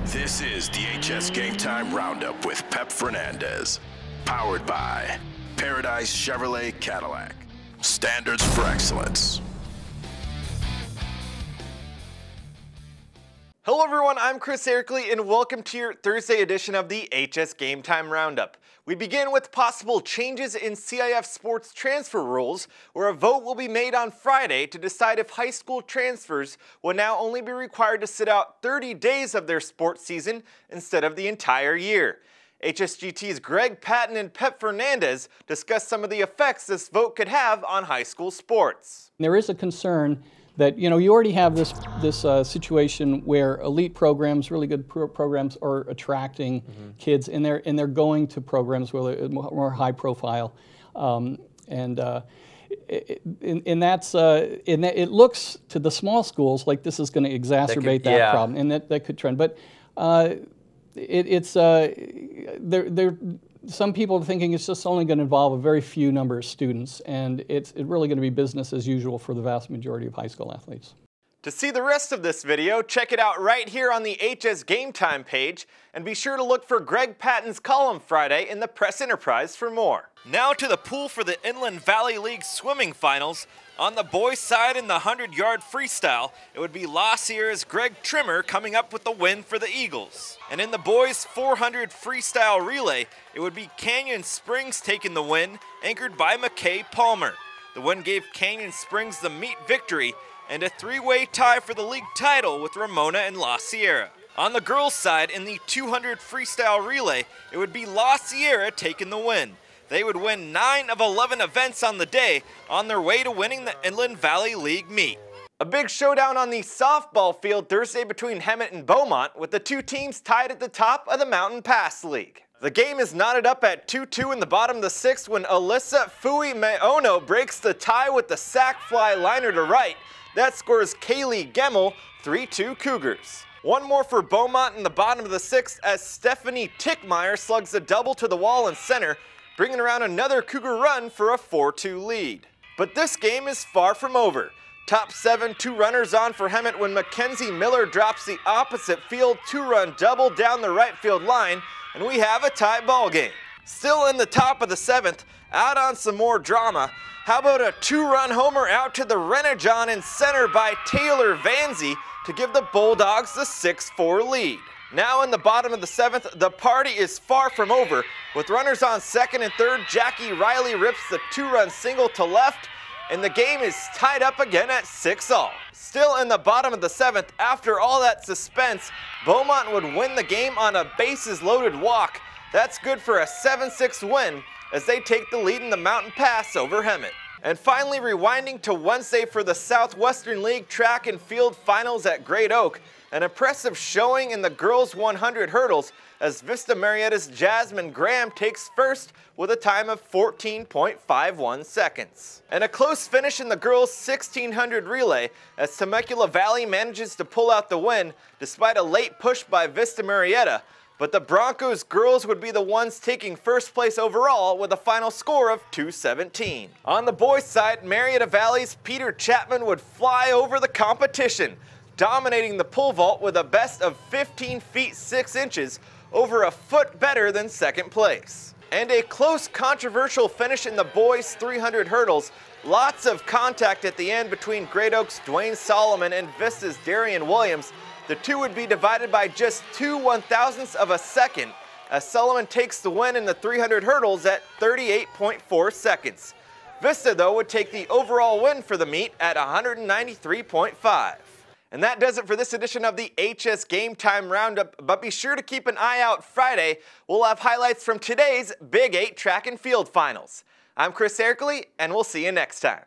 This is the HS Game Time Roundup with Pep Fernandez, powered by Paradise Chevrolet Cadillac. Standards for excellence. Hello everyone, I'm Chris Erickley and welcome to your Thursday edition of the HS Game Time Roundup. We begin with possible changes in CIF sports transfer rules, where a vote will be made on Friday to decide if high school transfers will now only be required to sit out 30 days of their sports season instead of the entire year. HSGT's Greg Patton and Pep Fernandez discuss some of the effects this vote could have on high school sports. There is a concern that, you already have this situation where elite programs, really good programs, are attracting kids, and they're going to programs where they're more high profile, it looks to the small schools like this is going to exacerbate that problem, and that could trend. But some people are thinking it's just only going to involve a very few number of students, and it's really going to be business as usual for the vast majority of high school athletes. To see the rest of this video, check it out right here on the HS Game Time page, and be sure to look for Greg Patton's column Friday in the Press Enterprise for more. Now to the pool for the Inland Valley League swimming finals. On the boys' side in the 100-yard freestyle, it would be La Sierra's Greg Trimmer coming up with the win for the Eagles. And in the boys' 400 freestyle relay, it would be Canyon Springs taking the win, anchored by McKay Palmer. The win gave Canyon Springs the meet victory and a three-way tie for the league title with Ramona and La Sierra. On the girls' side in the 200 freestyle relay, it would be La Sierra taking the win. They would win 9 of 11 events on the day on their way to winning the Inland Valley League meet. A big showdown on the softball field Thursday between Hemet and Beaumont, with the two teams tied at the top of the Mountain Pass League. The game is knotted up at 2-2 in the bottom of the 6th when Alyssa Fui Meono breaks the tie with the sac fly liner to right. That scores Kaylee Gemmel, 3-2 Cougars. One more for Beaumont in the bottom of the 6th as Stephanie Tickmeyer slugs a double to the wall in center, bringing around another Cougar run for a 4-2 lead. But this game is far from over. Top 7, 2 runners on for Hemet when Mackenzie Miller drops the opposite field 2-run double down the right field line, and we have a tie ball game. Still in the top of the 7th, out on some more drama. How about a 2-run homer out to the Renejon in center by Taylor Vanzie to give the Bulldogs the 6-4 lead. Now in the bottom of the 7th, the party is far from over. With runners on 2nd and 3rd, Jackie Riley rips the 2-run single to left, and the game is tied up again at 6-all. Still in the bottom of the 7th, after all that suspense, Beaumont would win the game on a bases-loaded walk. That's good for a 7-6 win as they take the lead in the Mountain Pass over Hemet. And finally, rewinding to Wednesday for the Southwestern League track and field finals at Great Oak, an impressive showing in the girls' 100 hurdles as Vista Marietta's Jasmine Graham takes first with a time of 14.51 seconds. And a close finish in the girls' 1600 relay as Temecula Valley manages to pull out the win despite a late push by Vista Marietta, but the Broncos girls would be the ones taking first place overall with a final score of 217. On the boys' side, Marietta Valley's Peter Chapman would fly over the competition, dominating the pole vault with a best of 15 feet 6 inches, over a foot better than second place. And a close, controversial finish in the boys' 300 hurdles. Lots of contact at the end between Great Oak's Dwayne Solomon and Vista's Darian Williams. The two would be divided by just 2 1/1000ths of a second, as Solomon takes the win in the 300 hurdles at 38.4 seconds. Vista, though, would take the overall win for the meet at 193.5. And that does it for this edition of the HS Game Time Roundup, but be sure to keep an eye out Friday. We'll have highlights from today's Big 8 track and field finals. I'm Chris Erickley, and we'll see you next time.